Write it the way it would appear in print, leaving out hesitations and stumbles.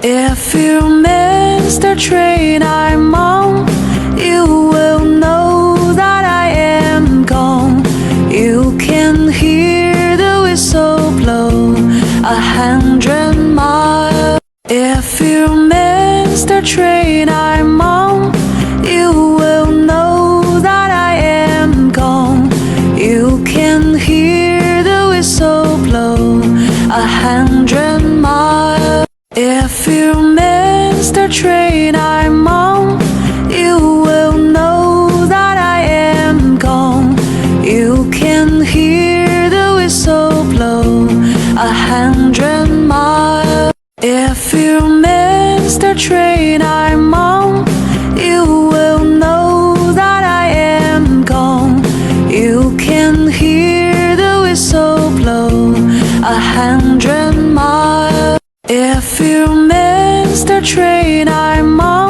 If you miss the train I'm on, you will know that I am gone. You can hear the whistle blow 100 miles. If you miss the train I'm on, you will know that I am gone. You can hear the whistle blow 100 miles. If you miss the train I'm on, you will know that I am gone. You can hear the whistle blow 100 miles. If you miss the train I'm on, you will know that I am gone. You can hear the whistle blow 100 miles. If you miss the train I'm on,